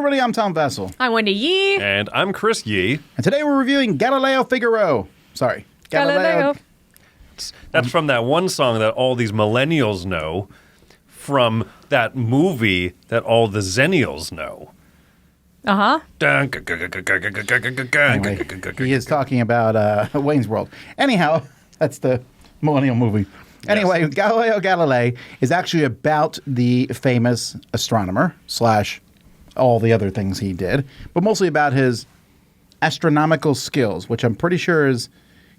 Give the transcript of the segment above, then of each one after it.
everybody. I'm Tom Vessel. I'm Wendy Yee. And I'm Chris Yee. And today we're reviewing Galileo Figaro. Sorry. Galileo. That's from that one song that all these millennials know from that movie that all the zennials know. Uh-huh. Anyway, he is talking about Wayne's World. Anyhow, that's the millennial movie. Anyway, yes. Galileo Galilei is actually about the famous astronomer / all the other things he did, but mostly about his astronomical skills, which I'm pretty sure is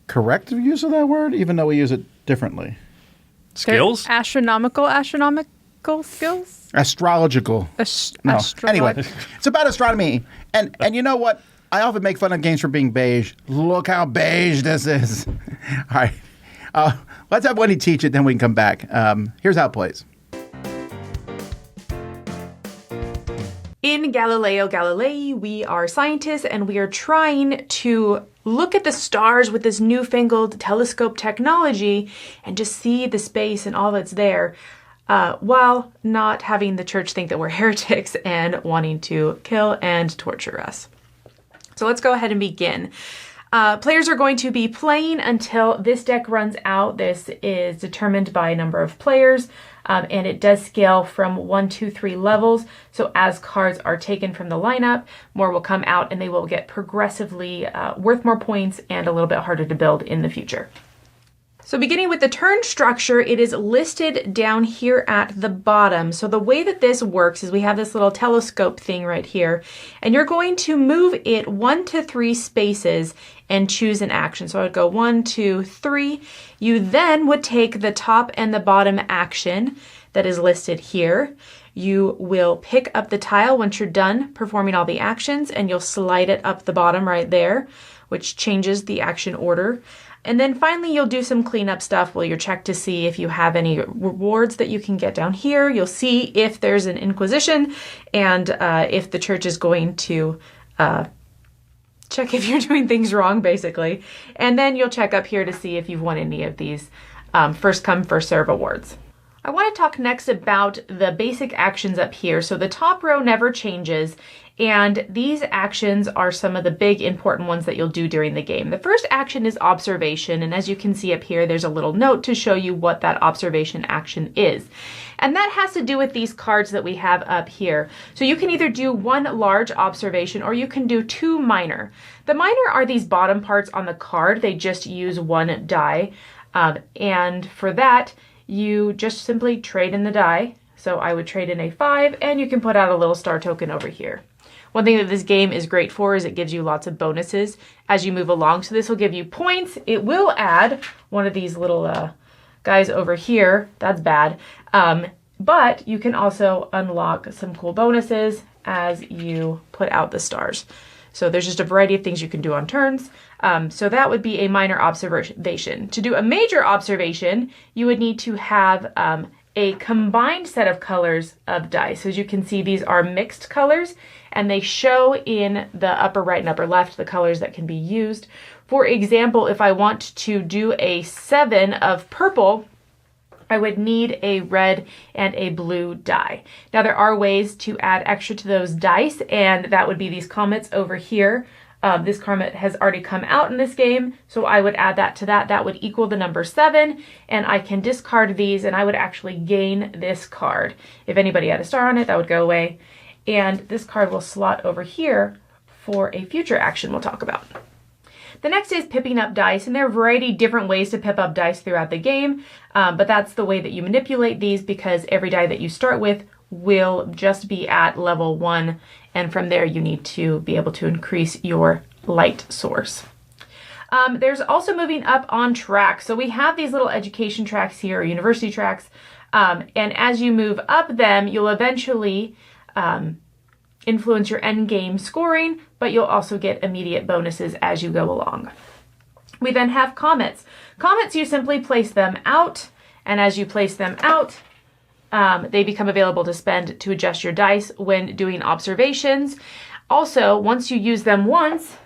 correct use of that word, even though we use it differently. Skills? Astronomical skills? Astrological. Anyway, it's about astronomy. And you know what? I often make fun of games for being beige. Look how beige this is. All right. Let's have Wendy teach it, then we can come back. Here's how it plays. In Galileo Galilei, we are scientists and we are trying to look at the stars with this newfangled telescope technology and just see the space and all that's there, while not having the church think that we're heretics and wanting to kill and torture us. So let's go ahead and begin. Players are going to be playing until this deck runs out. This is determined by a number of players, and it does scale from 1, 2, 3 levels. So as cards are taken from the lineup, more will come out and they will get progressively worth more points and a little bit harder to build in the future. So beginning with the turn structure, it is listed down here at the bottom. So the way that this works is we have this little telescope thing right here, and you're going to move it 1 to 3 spaces and choose an action. So I would go 1, 2, 3. You then would take the top and the bottom action that is listed here. You will pick up the tile once you're done performing all the actions, and you'll slide it up the bottom right there, which changes the action order. And then finally, you'll do some cleanup stuff while you're checked to see if you have any rewards that you can get down here. You'll see if there's an inquisition and if the church is going to check if you're doing things wrong, basically. And then you'll check up here to see if you've won any of these first come, first serve awards. I want to talk next about the basic actions up here. So the top row never changes, and these actions are some of the big important ones that you'll do during the game. The first action is observation, and as you can see up here, there's a little note to show you what that observation action is. And that has to do with these cards that we have up here. So you can either do 1 large observation or you can do 2 minor. The minor are these bottom parts on the card. They just use 1 die, and for that, you just simply trade in the die. So I would trade in a 5, and you can put out a little star token over here. One thing that this game is great for is it gives you lots of bonuses as you move along. So this will give you points. It will add one of these little guys over here. That's bad. But you can also unlock some cool bonuses as you put out the stars. So there's just a variety of things you can do on turns. So that would be a minor observation. To do a major observation, you would need to have a combined set of colors of dice. So as you can see, these are mixed colors, and they show in the upper right and upper left the colors that can be used. For example, if I want to do a 7 of purple, I would need a red and a blue die. Now there are ways to add extra to those dice, and that would be these comets over here. This comet has already come out in this game, so I would add that to that. That would equal the number 7, and I can discard these, and I would actually gain this card. If anybody had a star on it, that would go away, and this card will slot over here for a future action we'll talk about. The next is pipping up dice, and there are a variety of different ways to pip up dice throughout the game, but that's the way that you manipulate these, because every die that you start with will just be at level 1, and from there you need to be able to increase your light source. There's also moving up on tracks. So we have these little education tracks here, or university tracks, and as you move up them, you'll eventually influence your end game scoring, but you'll also get immediate bonuses as you go along. We then have comets. Comets, you simply place them out, and as you place them out, they become available to spend to adjust your dice when doing observations. Also, once you use them once,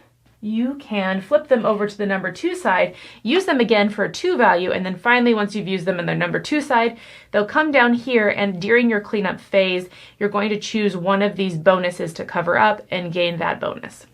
you can flip them over to the number 2 side, use them again for a 2 value, and then finally, once you've used them in their number 2 side, they'll come down here, and during your cleanup phase, you're going to choose one of these bonuses to cover up and gain that bonus.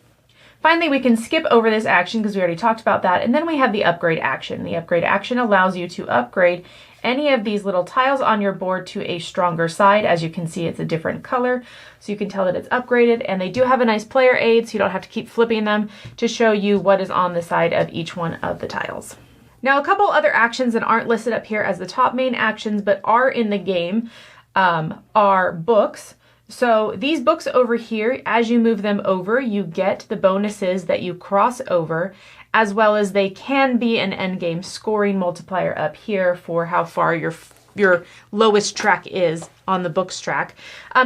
Finally, we can skip over this action because we already talked about that, and then we have the upgrade action. The upgrade action allows you to upgrade any of these little tiles on your board to a stronger side. As you can see, it's a different color, so you can tell that it's upgraded, and they do have a nice player aid, so you don't have to keep flipping them to show you what is on the side of each one of the tiles. Now, a couple other actions that aren't listed up here as the top main actions, but are in the game, are books. So these books over here, as you move them over, you get the bonuses that you cross over, as well as they can be an endgame scoring multiplier up here for how far your lowest track is on the books track.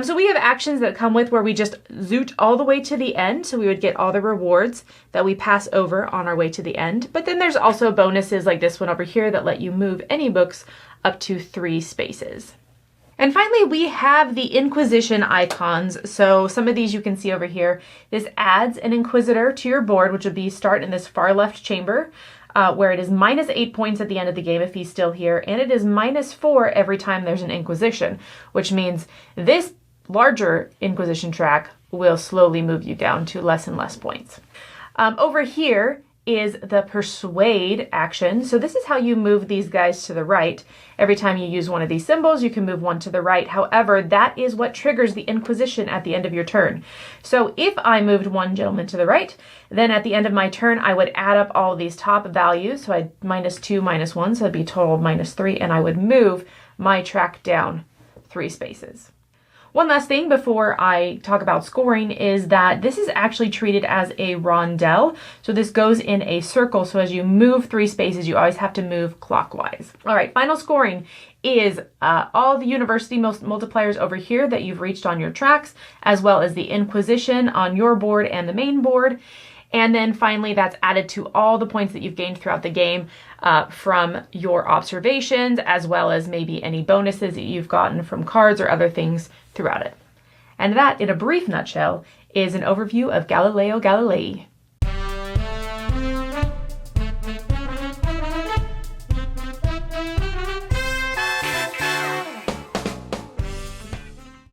So we have actions that come with where we just zoot all the way to the end, so we would get all the rewards that we pass over on our way to the end. But then there's also bonuses like this one over here that let you move any books up to 3 spaces. And finally, we have the Inquisition icons. So some of these you can see over here. This adds an Inquisitor to your board, which would be start in this far left chamber, where it is minus 8 points at the end of the game if he's still here, and it is minus 4 every time there's an Inquisition, which means this larger Inquisition track will slowly move you down to less and less points. Over here is the Persuade action. So this is how you move these guys to the right. Every time you use one of these symbols, you can move one to the right. However, that is what triggers the Inquisition at the end of your turn. So if I moved one gentleman to the right, then at the end of my turn, I would add up all of these top values. So I'd minus 2, minus 1, so it'd be a total of minus 3, and I would move my track down 3 spaces. One last thing before I talk about scoring is that this is actually treated as a rondelle. So this goes in a circle. So as you move 3 spaces, you always have to move clockwise. All right, final scoring is all the university multipliers over here that you've reached on your tracks, as well as the Inquisition on your board and the main board. And then finally, that's added to all the points that you've gained throughout the game from your observations, as well as maybe any bonuses that you've gotten from cards or other things throughout it. And that, in a brief nutshell, is an overview of Galileo Galilei.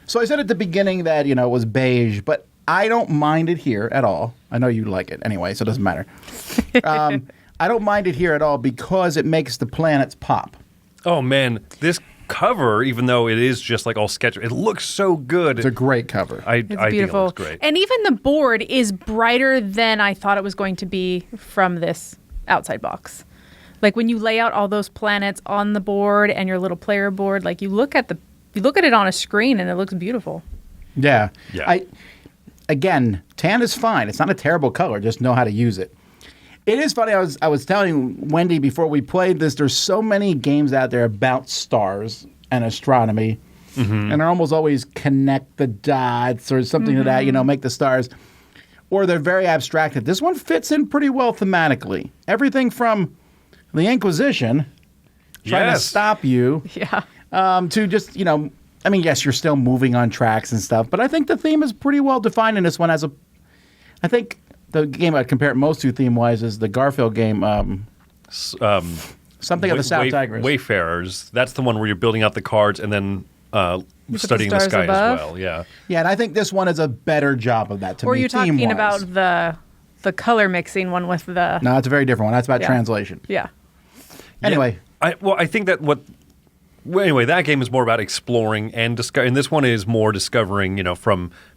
So I said at the beginning that, it was beige, but I don't mind it here at all. I know you like it anyway, so it doesn't matter. I don't mind it here at all because it makes the planets pop. Oh, man. This cover, even though it is just like all sketch, it looks so good. It's a great cover. I It's think it beautiful. looks great. And even the board is brighter than I thought it was going to be from this outside box. Like when you lay out all those planets on the board and your little player board, like you look at it on a screen and it looks beautiful. Yeah. Yeah. Again, tan is fine. It's not a terrible color. Just know how to use it. It is funny. I was telling Wendy before we played this, there's so many games out there about stars and astronomy, and they're almost always connect the dots or something to that, make the stars. Or they're very abstracted. This one fits in pretty well thematically. Everything from the Inquisition trying to stop you Yeah. to just, yes, you're still moving on tracks and stuff, but I think the theme is pretty well defined in this one. I think the game I'd compare it most to theme-wise is the Garfield game, something of the South Tigers. Wayfarers. That's the one where you're building out the cards and then studying the stars sky above. as well. Yeah. Yeah, and I think this one is a better job of that to Or me, are you talking theme-wise. about the color mixing one with the... No, it's a very different one. That's about Yeah. translation. Yeah. Anyway. I think that that game is more about exploring and discover, and this one is more discovering,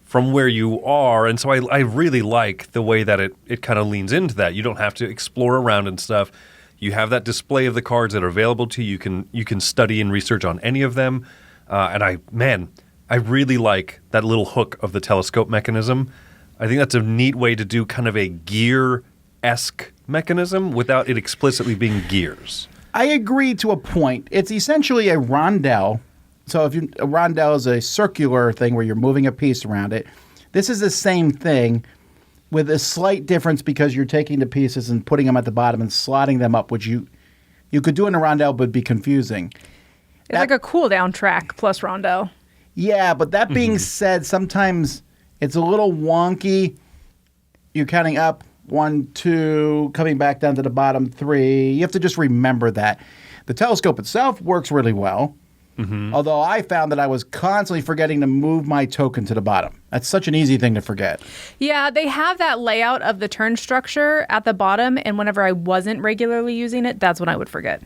from where you are. And so I really like the way that it kind of leans into that. You don't have to explore around and stuff. You have that display of the cards that are available to you. You can study and research on any of them. And I really like that little hook of the telescope mechanism. I think that's a neat way to do kind of a gear-esque mechanism without it explicitly being gears. I agree to a point. It's essentially a rondelle. So a rondelle is a circular thing where you're moving a piece around it. This is the same thing with a slight difference because you're taking the pieces and putting them at the bottom and slotting them up, which you could do in a rondelle but be confusing. It's like a cool-down track plus rondelle. Yeah, but that being said, sometimes it's a little wonky. You're counting up, 1, 2, coming back down to the bottom 3. You have to just remember that. The telescope itself works really well. Although I found that I was constantly forgetting to move my token to the bottom. That's such an easy thing to forget. Yeah, they have that layout of the turn structure at the bottom, and whenever I wasn't regularly using it, that's when I would forget.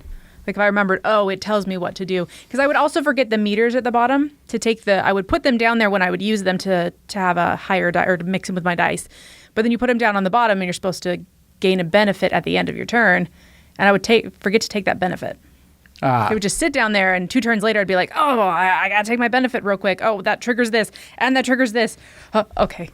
Like if I remembered, oh, it tells me what to do. Because I would also forget the meters at the bottom to take I would put them down there when I would use them to have a higher die or to mix them with my dice. But then you put them down on the bottom and you're supposed to gain a benefit at the end of your turn. And I would forget to take that benefit. It would just sit down there, and 2 turns later, I'd be like, oh, I got to take my benefit real quick. Oh, that triggers this, and that triggers this. Okay.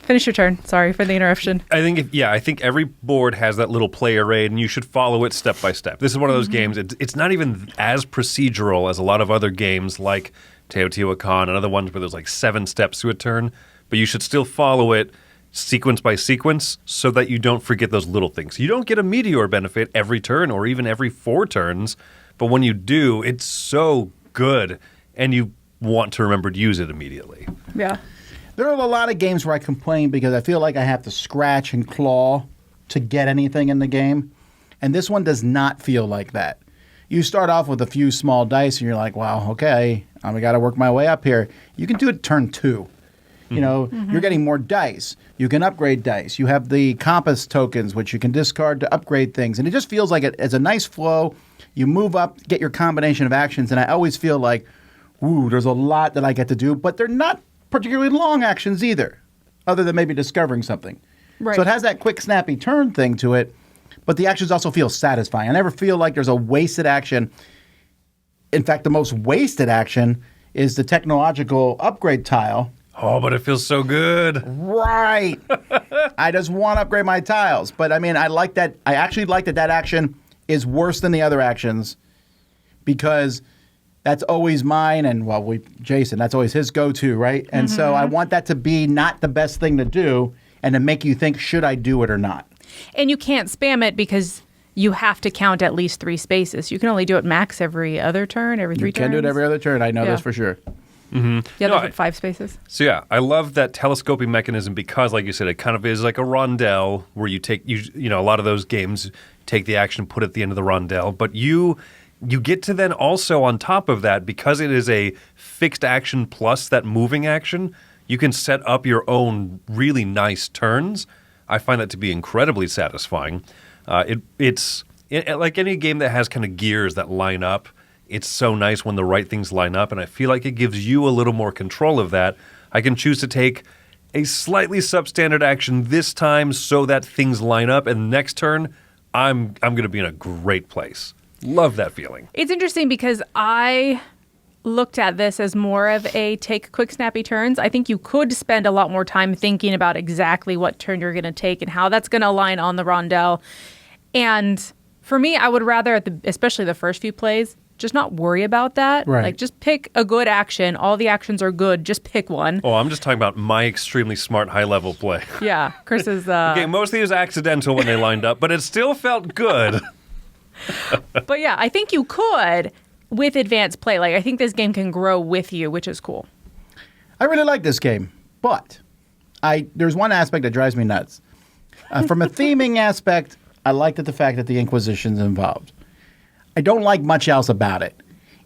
Finish your turn. Sorry for the interruption. I think every board has that little player aid, and you should follow it step by step. This is one of those games. It's not even as procedural as a lot of other games like Teotihuacan and other ones where there's like 7 steps to a turn, but you should still follow it sequence by sequence so that you don't forget those little things. You don't get a meteor benefit every turn or even every 4 turns, but when you do, it's so good, and you want to remember to use it immediately. Yeah. There are a lot of games where I complain because I feel like I have to scratch and claw to get anything in the game. And this one does not feel like that. You start off with a few small dice and you're like, wow, okay, I got to work my way up here. You can do it turn 2. You know, you're getting more dice. You can upgrade dice. You have the compass tokens, which you can discard to upgrade things. And it just feels like it's a nice flow. You move up, get your combination of actions. And I always feel like, ooh, there's a lot that I get to do. But they're not particularly long actions either, other than maybe discovering something. Right. So it has that quick, snappy turn thing to it, but the actions also feel satisfying. I never feel like there's a wasted action. In fact, the most wasted action is the technological upgrade tile. Oh, but it feels so good. Right. I just want to upgrade my tiles. But I mean, I like that. I actually like that action is worse than the other actions because that's always mine, and Jason, that's always his go-to, right? And so I want that to be not the best thing to do and to make you think, should I do it or not? And you can't spam it because you have to count at least 3 spaces. You can only do it max every other turn, every 3 turns. You can do it every other turn. I know this for sure. Yeah, there's 5 spaces. So yeah, I love that telescoping mechanism because, like you said, it kind of is like a rondelle where you take, you know, a lot of those games take the action, put it at the end of the rondelle, but you get to then also on top of that, because it is a fixed action plus that moving action, you can set up your own really nice turns. I find that to be incredibly satisfying. It's like any game that has kind of gears that line up. It's so nice when the right things line up, and I feel like it gives you a little more control of that. I can choose to take a slightly substandard action this time so that things line up, and next turn, I'm going to be in a great place. Love that feeling. It's interesting because I looked at this as more of a take quick snappy turns. I think you could spend a lot more time thinking about exactly what turn you're going to take and how that's going to align on the rondelle. And for me, I would rather, especially the first few plays, just not worry about that. Right. Like, just pick a good action. All the actions are good. Just pick one. Oh, I'm just talking about my extremely smart high-level play. Yeah, Chris is... Okay, most of these accidental when they lined up, but it still felt good. But yeah, I think you could with advanced play. Like, I think this game can grow with you, which is cool. I really like this game, but there's one aspect that drives me nuts. From a theming aspect, I like the fact that the Inquisition's involved. I don't like much else about it.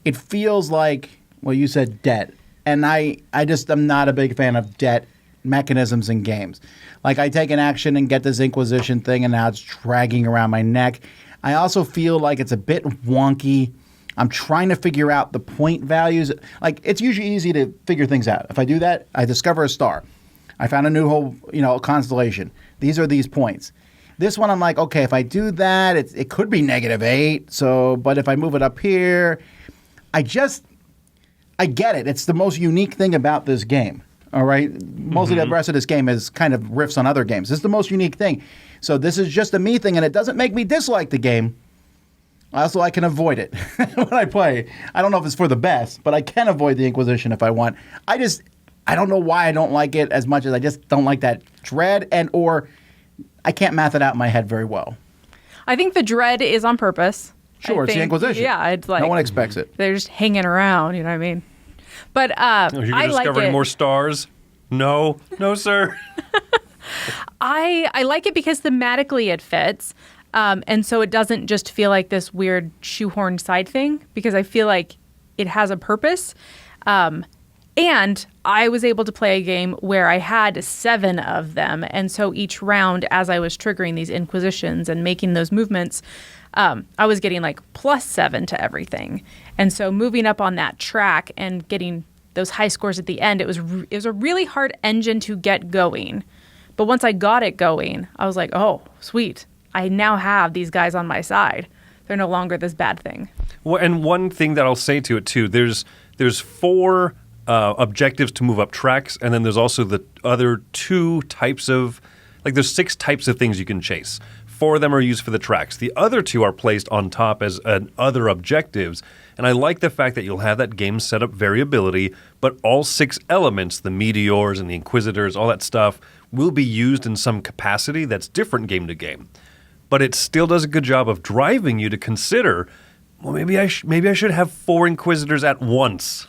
It feels like, well, you said debt. And I just am not a big fan of debt mechanisms in games. Like, I take an action and get this Inquisition thing, and now it's dragging around my neck. I also feel like it's a bit wonky. I'm trying to figure out the point values. Like, it's usually easy to figure things out. If I do that, I discover a star. I found a new whole, constellation. These are these points. This one, I'm like, okay, if I do that, it could be -8. So, but if I move it up here, I get it. It's the most unique thing about this game. All right. Mostly the rest of this game is kind of riffs on other games. This is the most unique thing. So this is just a me thing, and it doesn't make me dislike the game. Also, I can avoid it when I play. I don't know if it's for the best, but I can avoid the Inquisition if I want. I don't know why I don't like it as much as I just don't like that dread or I can't math it out in my head very well. I think the dread is on purpose. Sure, it's the Inquisition. Yeah, it's like... No one expects it. They're just hanging around, you know what I mean? But You're I like discovering it. more stars? No, sir. I like it because thematically it fits. And so it doesn't just feel like this weird shoehorned side thing, because I feel like it has a purpose. And I was able to play a game where I had 7 of them. And so each round, as I was triggering these inquisitions and making those movements, I was getting like +7 to everything. And so moving up on that track and getting those high scores at the end, it was a really hard engine to get going. But once I got it going, I was like, oh, sweet. I now have these guys on my side. They're no longer this bad thing. Well, and one thing that I'll say to it too, there's 4 objectives to move up tracks, and then there's also the other 2 types of, like there's 6 types of things you can chase. 4 of them are used for the tracks. The other 2 are placed on top as other objectives. And I like the fact that you'll have that game setup variability, but all 6 elements, the meteors and the inquisitors, all that stuff, will be used in some capacity that's different game to game. But it still does a good job of driving you to consider, well, maybe I should have 4 inquisitors at once.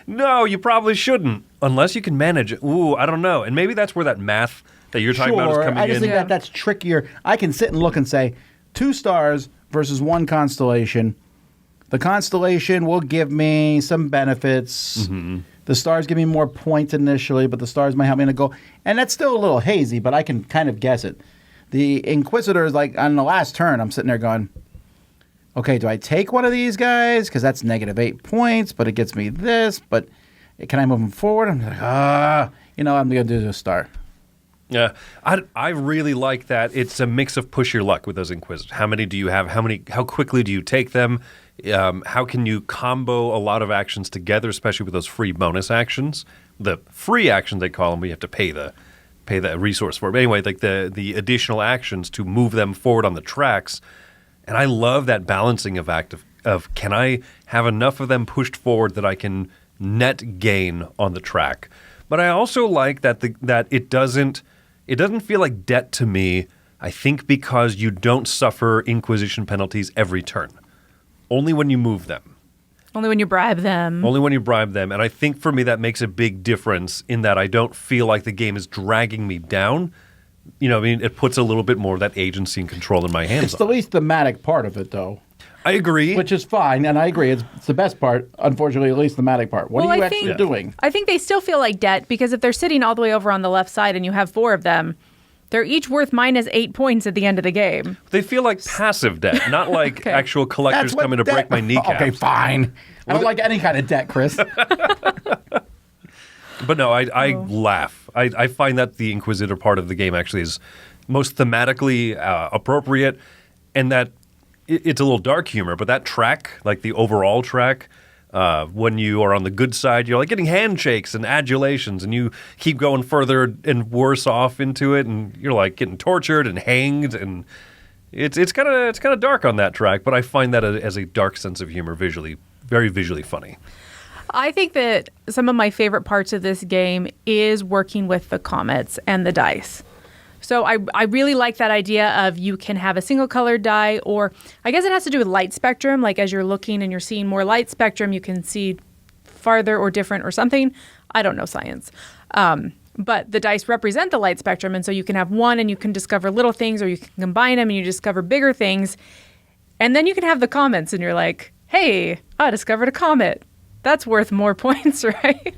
No, you probably shouldn't, unless you can manage it. Ooh, I don't know. And maybe that's where that math that you're talking about is coming in. I just think that's trickier. I can sit and look and say 2 stars versus 1 constellation. The constellation will give me some benefits. Mm-hmm. The stars give me more points initially, but the stars might help me in a goal. And that's still a little hazy, but I can kind of guess it. The Inquisitors, like on the last turn, I'm sitting there going, okay, do I take one of these guys? Because that's -8 points, but it gets me this. But can I move them forward? I'm like, I'm going to do a star. Yeah, I really like that. It's a mix of push your luck with those Inquisitors. How many do you have? How quickly do you take them? How can you combo a lot of actions together, especially with those free bonus actions? The free actions, they call them, we have to pay the resource for. But anyway, like the additional actions to move them forward on the tracks. And I love that balancing of can I have enough of them pushed forward that I can net gain on the track? But I also like that it doesn't feel like debt to me, I think, because you don't suffer Inquisition penalties every turn. Only when you move them. Only when you bribe them. Only when you bribe them. And I think for me that makes a big difference in that I don't feel like the game is dragging me down. You know, I mean, it puts a little bit more of that agency and control in my hands. It's the least thematic part of it, though. I agree. Which is fine, and I agree. It's the best part, unfortunately, at least thematic part. What are you actually doing? I think they still feel like debt, because if they're sitting all the way over on the left side and you have 4 of them, they're each worth -8 points at the end of the game. They feel like passive debt, not like actual collectors coming to break my kneecaps. Okay, fine. I don't like any kind of debt, Chris. But no, I laugh. I find that the Inquisitor part of the game actually is most thematically appropriate, and that it's a little dark humor, but that track, like the overall track, when you are on the good side, you're like getting handshakes and adulations, and you keep going further and worse off into it, and you're like getting tortured and hanged, and it's kind of dark on that track. But I find that as a dark sense of humor, very visually funny. I think that some of my favorite parts of this game is working with the comets and the dice. So I really like that idea of you can have a single colored die, or I guess it has to do with light spectrum. Like as you're looking and you're seeing more light spectrum, you can see farther or different or something. I don't know science. But the dice represent the light spectrum. And so you can have one and you can discover little things, or you can combine them and you discover bigger things. And then you can have the comments and you're like, hey, I discovered a comet. That's worth more points, right?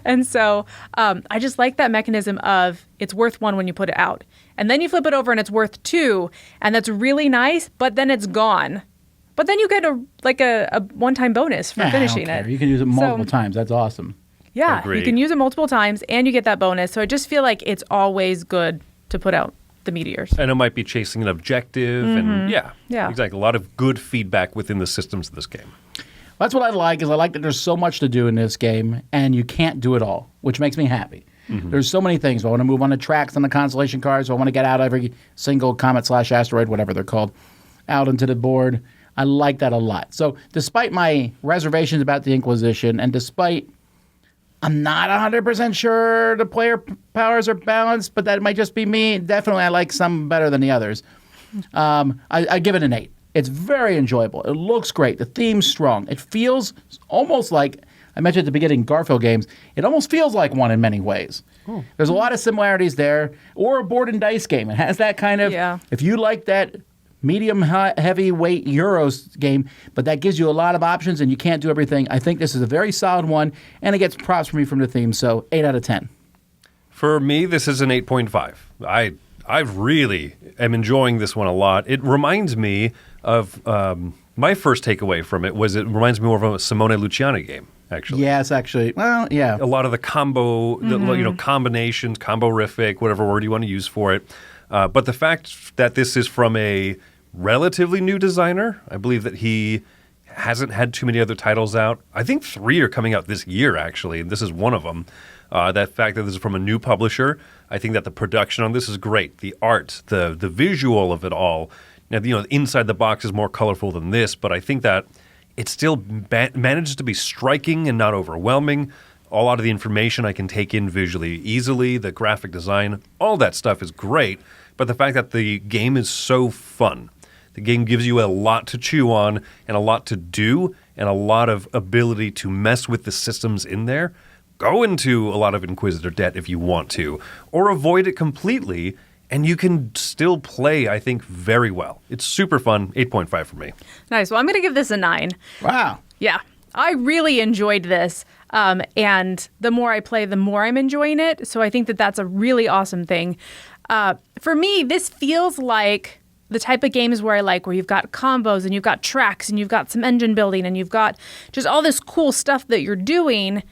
And so I just like that mechanism of it's worth 1 when you put it out. And then you flip it over and it's worth 2. And that's really nice, but then it's gone. But then you get a one-time bonus for finishing it. You can use it multiple times. That's awesome. Yeah, Agreed. You can use it multiple times and you get that bonus. So I just feel like it's always good to put out the meteors. And it might be chasing an objective. Mm-hmm. And yeah, exactly. A lot of good feedback within the systems of this game. That's what I like, is I like that there's so much to do in this game, and you can't do it all, which makes me happy. Mm-hmm. There's so many things. I want to move on the tracks on the constellation cards. I want to get out every single comet/asteroid, whatever they're called, out into the board. I like that a lot. So despite my reservations about the Inquisition, and despite I'm not 100% sure the player powers are balanced, but that might just be me. Definitely I like some better than the others. I give it an 8. It's very enjoyable. It looks great. The theme's strong. It feels almost like, I mentioned at the beginning, Garfield games. It almost feels like one in many ways. There's a lot of similarities there. Or a board and dice game. It has that kind of, Yeah. if you like that medium heavyweight Euros game, but that gives you a lot of options and you can't do everything. I think this is a very solid one, and it gets props from me from the theme, so 8 out of 10. For me, this is an 8.5. I really am enjoying this one a lot. It reminds me of my first takeaway from it was it reminds me more of a Simone Luciani game, actually. Yes, actually. Well, yeah. A lot of the combo, combinations, combo-rific, whatever word you want to use for it. But the fact that this is from a relatively new designer, I believe that he hasn't had too many other titles out. I think 3 are coming out this year, actually, and this is one of them. That fact that this is from a new publisher, I think that the production on this is great. The art, the visual of it all. Now, inside the box is more colorful than this, but I think that it still manages to be striking and not overwhelming. A lot of the information I can take in visually easily, the graphic design, all that stuff is great. But the fact that the game is so fun, the game gives you a lot to chew on and a lot to do and a lot of ability to mess with the systems in there. Go into a lot of Inquisitor debt if you want to, or avoid it completely, and you can still play, I think, very well. It's super fun. 8.5 for me. Nice. Well, I'm going to give this a 9. Wow. Yeah. I really enjoyed this. And the more I play, the more I'm enjoying it. So I think that that's a really awesome thing. For me, this feels like the type of games where where you've got combos and you've got tracks and you've got some engine building and you've got just all this cool stuff that you're doing.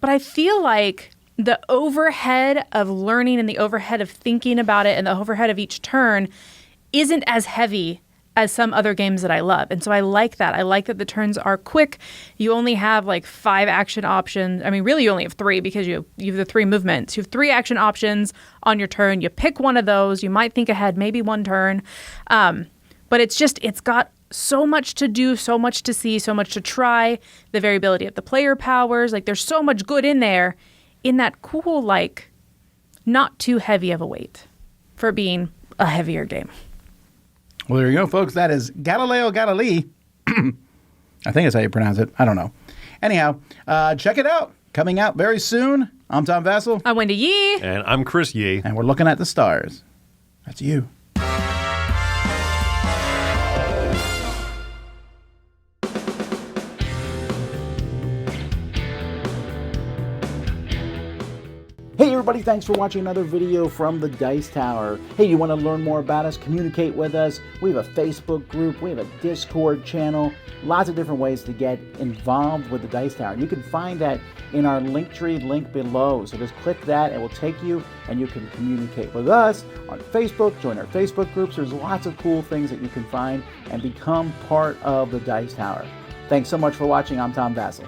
But I feel like the overhead of learning and the overhead of thinking about it and the overhead of each turn isn't as heavy as some other games that I love. And so I like that. I like that the turns are quick. You only have 5 action options. I mean, really you only have 3 because you have the 3 movements. You have 3 action options on your turn. You pick one of those. You might think ahead, maybe one turn. But it's got so much to do, so much to see, so much to try. The variability of the player powers. There's so much good in there in that cool, not too heavy of a weight for being a heavier game. Well, there you go, folks. That is Galileo Galilei. I think that's how you pronounce it. I don't know. Anyhow, check it out. Coming out very soon. I'm Tom Vassell. I'm Wendy Yee. And I'm Chris Yee. And we're looking at the stars. That's you. Hey everybody, thanks for watching another video from the Dice Tower. Hey, you want to learn more about us, communicate with us? We have a Facebook group, we have a Discord channel, lots of different ways to get involved with the Dice Tower. And you can find that in our Linktree link below. So just click that, it will take you and you can communicate with us on Facebook, join our Facebook groups. There's lots of cool things that you can find and become part of the Dice Tower. Thanks so much for watching. I'm Tom Vassell.